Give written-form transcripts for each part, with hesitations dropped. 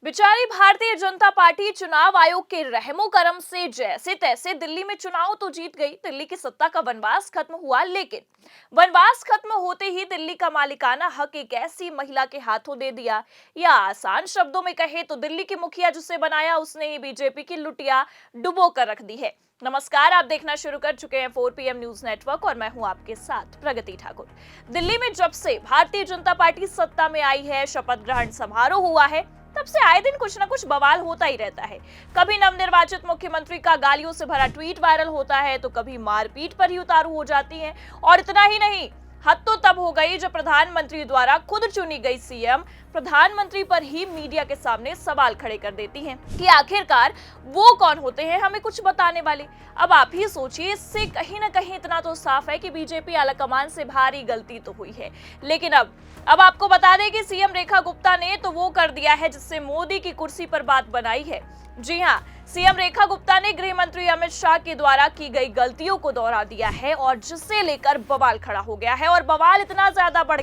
बेचारी भारतीय जनता पार्टी चुनाव आयोग के रहमो करम से जैसे तैसे दिल्ली में चुनाव तो जीत गई। दिल्ली की सत्ता का वनवास खत्म हुआ, लेकिन वनवास खत्म होते ही दिल्ली का मालिकाना हक एक ऐसी महिला के हाथों दे दिया, या आसान शब्दों में कहे तो दिल्ली की मुखिया जिसे बनाया उसने ही बीजेपी की लुटिया डुबो कर रख दी है। नमस्कार, आप देखना शुरू कर चुके हैं 4 PM न्यूज नेटवर्क और मैं हूं आपके साथ प्रगति ठाकुर। दिल्ली में जब से भारतीय जनता पार्टी सत्ता में आई है, शपथ ग्रहण समारोह हुआ है, तब से आए दिन कुछ ना कुछ बवाल होता ही रहता है। कभी नवनिर्वाचित मुख्यमंत्री का गालियों से भरा ट्वीट वायरल होता है, तो कभी मारपीट पर ही उतारू हो जाती है। और इतना ही नहीं, हद तो तब हो गई जब प्रधानमंत्री द्वारा खुद चुनी गई सीएम प्रधानमंत्री पर ही मीडिया के सामने सवाल खड़े कर देती हैं कि आखिरकार वो कौन होते हैं हमें कुछ बताने वाले। अब आप ही सोचिए, इससे कहीं ना कहीं इतना तो साफ है कि बीजेपी आलाकमान से भारी गलती तो हुई है। लेकिन अब आपको बता दें कि सीएम रेखा गुप्ता ने तो वो कर दिया है जिससे मोदी की कुर्सी पर बात बनाई है। जी हाँ, सीएम रेखा गुप्ता ने गृह मंत्री अमित शाह के द्वारा की गई गलतियों को दोहरा दिया है, और जिससे लेकर बवाल खड़ा हो गया है। और बवाल इतना ज्यादा बढ़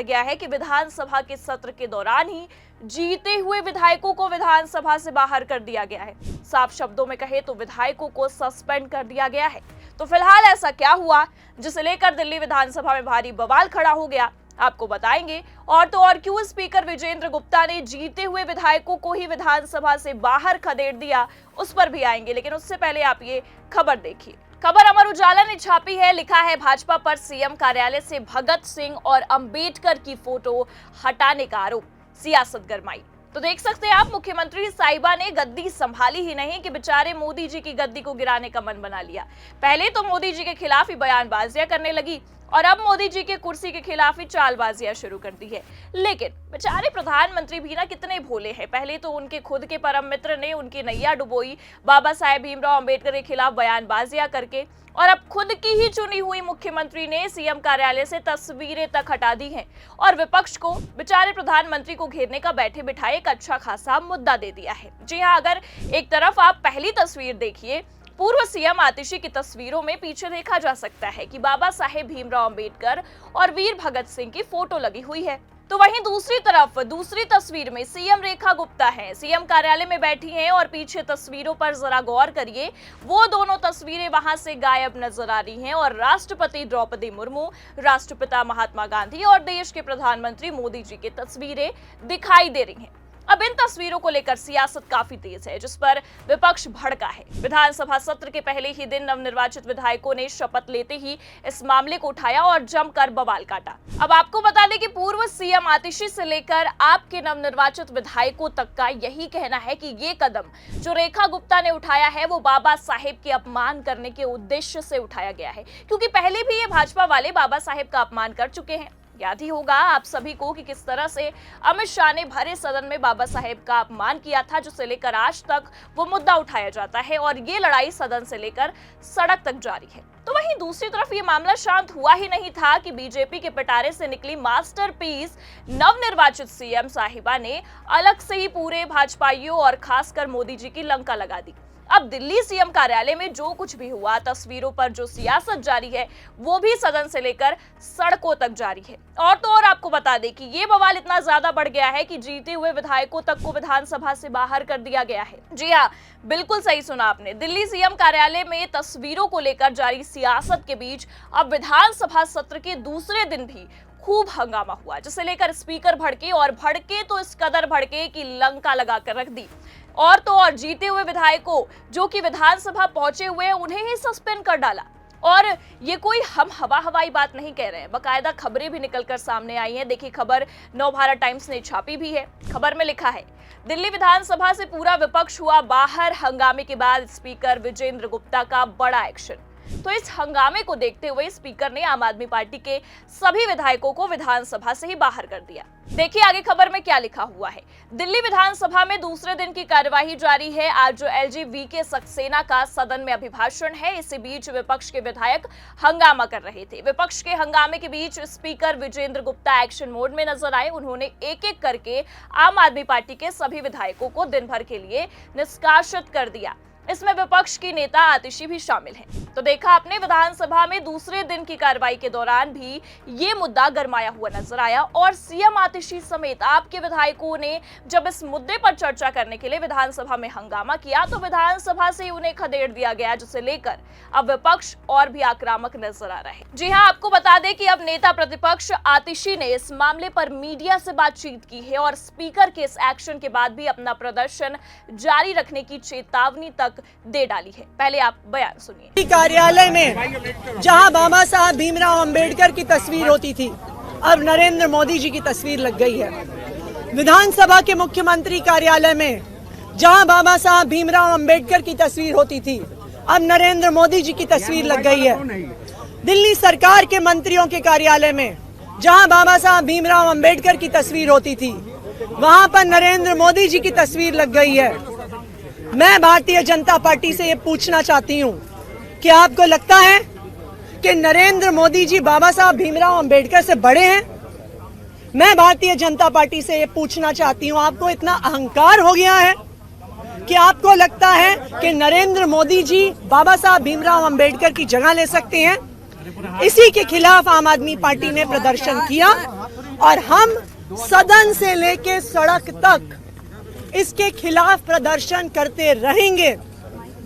गया है कि विधानसभा के सत्र के दौरान ही जीते हुए विधायकों को विधानसभा से बाहर कर दिया गया है। साफ शब्दों में कहे तो विधायकों को सस्पेंड कर दिया गया है। तो फिलहाल ऐसा क्या हुआ जिसे लेकर दिल्ली विधानसभा में भारी बवाल खड़ा हो गया, आपको बताएंगे। और तो और क्यों स्पीकर विजेंद्र गुप्ता ने जीते हुए विधायकों को ही विधानसभा से बाहर खदेड़ दिया, उस पर भी आएंगे। लेकिन उससे पहले आप ये खबर देखिए। खबर अमर उजाला ने छापी है, लिखा है भाजपा पर सीएम कार्यालय से भगत सिंह और अंबेडकर की फोटो हटाने का आरोप, सियासत गरमाई। तो देख सकते हैं आप, मुख्यमंत्री साहिबा ने गद्दी संभाली ही नहीं कि बेचारे मोदी जी की गद्दी को गिराने का मन बना लिया। पहले तो मोदी जी के खिलाफ ही बयानबाजियां करने लगी और अब मोदी जी के कुर्सी के खिलाफ ही चालबाजियां शुरू कर दी है। लेकिन बेचारे प्रधानमंत्री भी ना कितने भोले हैं। पहले तो उनके खुद के परम मित्र ने उनकी नैया डुबोई बाबा साहेब भीमराव अंबेडकर के खिलाफ बयानबाजियां करके, और अब खुद की ही चुनी हुई मुख्यमंत्री ने सीएम कार्यालय से तस्वीरें तक हटा दी हैं और विपक्ष को बेचारे प्रधानमंत्री को घेरने का बैठे बिठाए एक अच्छा खासा मुद्दा दे दिया है। जी हाँ, अगर एक तरफ आप पहली तस्वीर देखिए, पूर्व सीएम आतिशी की तस्वीरों में पीछे देखा जा सकता है कि बाबा साहेब भीमराव अंबेडकर और वीर भगत सिंह की फोटो लगी हुई है। तो वहीं दूसरी तरफ दूसरी तस्वीर में सीएम रेखा गुप्ता हैं, सीएम कार्यालय में बैठी हैं, और पीछे तस्वीरों पर जरा गौर करिए, वो दोनों तस्वीरें वहां से गायब नजर आ रही हैं और राष्ट्रपति द्रौपदी मुर्मू, राष्ट्रपिता महात्मा गांधी और देश के प्रधानमंत्री मोदी जी की तस्वीरें दिखाई दे रही हैं। अब इन तस्वीरों को लेकर सियासत काफी तेज है, जिस पर विपक्ष भड़का है। विधानसभा सत्र के पहले ही दिन नवनिर्वाचित विधायकों ने शपथ लेते ही इस मामले को उठाया और जमकर बवाल काटा। अब आपको बता दें कि पूर्व सीएम आतिशी से लेकर आपके नवनिर्वाचित विधायकों तक का यही कहना है कि ये कदम जो रेखा गुप्ता ने उठाया है वो बाबा साहेब के अपमान करने के उद्देश्य से उठाया गया है, क्योंकि पहले भी ये भाजपा वाले बाबा साहेब का अपमान कर चुके हैं। याद ही होगा आप सभी को कि किस तरह से अमित शाह ने भरे सदन में बाबा साहेब का अपमान किया था, जिसे लेकर आज तक वो मुद्दा उठाया जाता है और ये लड़ाई सदन से लेकर सड़क तक जारी है। तो वहीं दूसरी तरफ ये मामला शांत हुआ ही नहीं था कि बीजेपी के पिटारे से निकली मास्टरपीस नवनिर्वाचित सीएम साहिबा ने अलग से ही पूरे भाजपाइयों और खासकर मोदी जी की लंका लगा दी। अब दिल्ली सीएम कार्यालय में जो कुछ भी हुआ, तस्वीरों पर जो सियासत जारी है, वो भी सदन से लेकर सड़कों तक जारी है। और तो और आपको बता दें कि ये बवाल इतना ज्यादा बढ़ गया है कि जीते हुए विधायकों तक को विधानसभा से बाहर कर दिया गया है। जी हाँ, बिल्कुल सही सुना आपने। दिल्ली सीएम कार्यालय में तस्वीरों को लेकर जारी सियासत के बीच अब विधानसभा सत्र के दूसरे दिन भी खूब हंगामा हुआ, जिसे लेकर स्पीकर भड़के, और भड़के तो इस कदर भड़के कि लंका लगाकर रख दी। और तो और जीते हुए विधायकों जो कि विधानसभा पहुंचे हुए हैं, उन्हें ही सस्पेंड कर डाला। और ये कोई हम हवाई बात नहीं कह रहे हैं, बकायदा खबरें भी निकलकर सामने आई हैं। देखिए, खबर नवभारत टाइम्स ने छापी भी है। खबर में लिखा है, दिल्ली विधानसभा से पूरा विपक्ष हुआ बाहर, हंगामे के बाद स्पीकर विजेंद्र गुप्ता का बड़ा एक्शन। तो इस हंगामे को देखते हुए स्पीकर ने आम आदमी पार्टी के सभी विधायकों को विधानसभा से ही बाहर कर दिया। देखिए आगे खबर में क्या लिखा हुआ है। दिल्ली विधानसभा में दूसरे दिन की कार्यवाही जारी है। आज जो LG-VK सक्सेना का सदन में अभिभाषण है, इसी बीच विपक्ष के विधायक हंगामा कर रहे थे। विपक्ष के हंगामे के बीच speaker Vijender Gupta action mode में नजर आए। उन्होंने एक एक करके आम आदमी पार्टी के सभी विधायकों को दिन भर के लिए निष्कासित कर दिया। इसमें विपक्ष की नेता आतिशी भी शामिल हैं। तो देखा आपने विधानसभा में दूसरे दिन की कार्रवाई के दौरान भी ये मुद्दा गरमाया हुआ नजर आया और सीएम आतिशी समेत आपके विधायकों ने जब इस मुद्दे पर चर्चा करने के लिए विधानसभा में हंगामा किया तो विधानसभा से उन्हें खदेड़ दिया गया, जिसे लेकर अब विपक्ष और भी आक्रामक नजर आ रहा है। जी हां, आपको बता दें कि अब नेता प्रतिपक्ष आतिशी ने इस मामले पर मीडिया से बातचीत की है और स्पीकर के इस एक्शन के बाद भी अपना प्रदर्शन जारी रखने की चेतावनी तक दे डाली है। पहले आप बयान सुनिए। कार्यालय में जहां बाबा साहब भीमराव अंबेडकर की तस्वीर होती थी, अब नरेंद्र मोदी जी की तस्वीर लग गई है। विधानसभा के मुख्यमंत्री कार्यालय में जहां बाबा साहब भीमराव अंबेडकर की तस्वीर होती थी, अब नरेंद्र मोदी जी की तस्वीर लग गई है। दिल्ली सरकार के मंत्रियों के कार्यालय में जहां बाबा साहब भीमराव अंबेडकर की तस्वीर होती थी, वहां पर नरेंद्र मोदी जी की तस्वीर लग गई है। मैं भारतीय जनता पार्टी से ये पूछना चाहती हूँ, क्या आपको लगता है कि नरेंद्र मोदी जी बाबा साहब भीमराव अंबेडकर से बड़े हैं? मैं भारतीय जनता पार्टी से ये पूछना चाहती हूँ, आपको इतना अहंकार हो गया है कि आपको लगता है कि नरेंद्र मोदी जी बाबा साहब भीमराव अंबेडकर की जगह ले सकते हैं? इसी के खिलाफ आम आदमी पार्टी ने प्रदर्शन किया और हम सदन से लेके सड़क तक इसके खिलाफ प्रदर्शन करते रहेंगे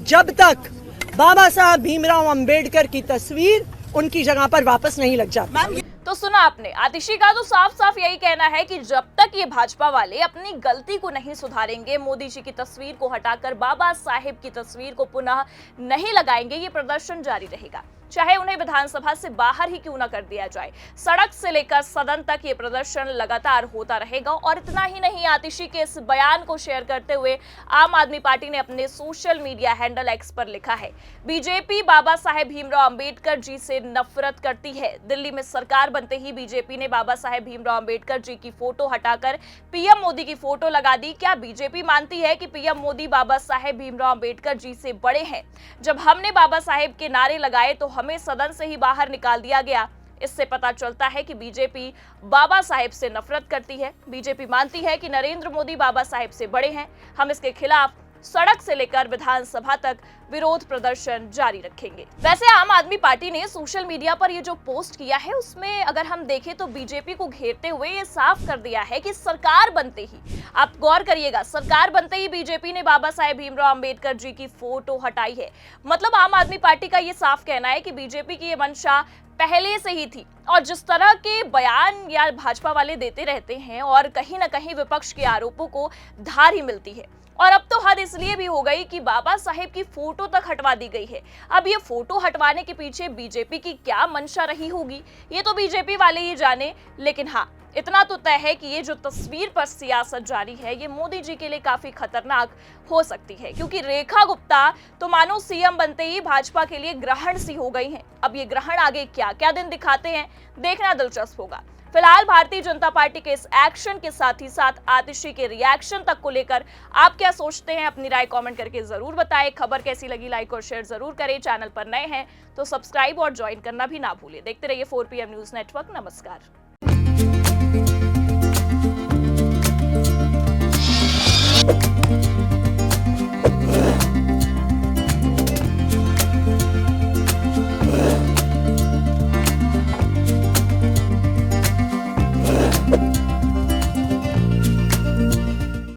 जब तक बाबा साहब भीमराव अंबेडकर की तस्वीर उनकी जगह पर वापस नहीं लग जाती। तो सुना आपने, आतिशी का तो साफ साफ यही कहना है कि जब तक ये भाजपा वाले अपनी गलती को नहीं सुधारेंगे, मोदी जी की तस्वीर को हटाकर बाबा साहेब की तस्वीर को पुनः नहीं लगाएंगे, ये प्रदर्शन जारी रहेगा, चाहे उन्हें विधानसभा से बाहर ही क्यों न कर दिया जाए। सड़क से लेकर सदन तक ये प्रदर्शन लगातार होता रहेगा। और इतना ही नहीं, आतिशी के इस बयान को शेयर करते हुए आम आदमी पार्टी ने अपने सोशल मीडिया हैंडल एक्स पर लिखा है, बीजेपी बाबा साहेब भीमराव अंबेडकर जी से नफरत करती है। दिल्ली में सरकार बनते ही बीजेपी ने बाबा साहेब भीमराव अंबेडकर जी की फोटो हटाकर पीएम मोदी की फोटो लगा दी। क्या बीजेपी मानती है कि पीएम मोदी बाबा साहेब भीमराव अंबेडकर जी से बड़े हैं? जब हमने बाबा साहेब के नारे लगाए तो हमें सदन से ही बाहर निकाल दिया गया। इससे पता चलता है कि बीजेपी बाबा साहेब से नफरत करती है। बीजेपी मानती है कि नरेंद्र मोदी बाबा साहेब से बड़े हैं। हम इसके खिलाफ सड़क से लेकर विधानसभा तक विरोध प्रदर्शन जारी रखेंगे। वैसे आम आदमी पार्टी ने सोशल मीडिया पर ये जो पोस्ट किया है, उसमें अगर हम देखें तो बीजेपी को घेरते हुए ये साफ कर दिया है कि सरकार बनते ही, आप गौर करिएगा, सरकार बनते ही बीजेपी ने बाबा साहेब भीमराव अंबेडकर जी की फोटो हटाई है। मतलब आम आदमी पार्टी का ये साफ कहना है कि बीजेपी की ये मंशा पहले से ही थी। और जिस तरह के बयान या भाजपा वाले देते रहते हैं और कहीं ना कहीं विपक्ष के आरोपों को धार ही मिलती है। और अब तो हद इसलिए भी हो गई कि बाबा साहेब की फोटो तक हटवा दी गई है। अब ये फोटो हटवाने के पीछे बीजेपी की क्या मंशा रही होगी, ये तो बीजेपी वाले ही जाने। लेकिन हाँ, इतना तो तय है कि ये जो तस्वीर पर सियासत जारी है, ये मोदी जी के लिए काफी खतरनाक हो सकती है, क्योंकि रेखा गुप्ता तो मानो सीएम बनते ही भाजपा के लिए ग्रहण सी हो गई हैं। अब ये ग्रहण आगे क्या क्या दिन दिखाते हैं, देखना दिलचस्प होगा। फिलहाल भारतीय जनता पार्टी के इस एक्शन के साथ ही साथ आतिशी के रिएक्शन तक को लेकर आप क्या सोचते हैं, अपनी राय कमेंट करके जरूर बताएं। खबर कैसी लगी लाइक और शेयर जरूर करें। चैनल पर नए हैं तो सब्सक्राइब और ज्वाइन करना भी ना भूलें। देखते रहिए 4PM न्यूज नेटवर्क। नमस्कार।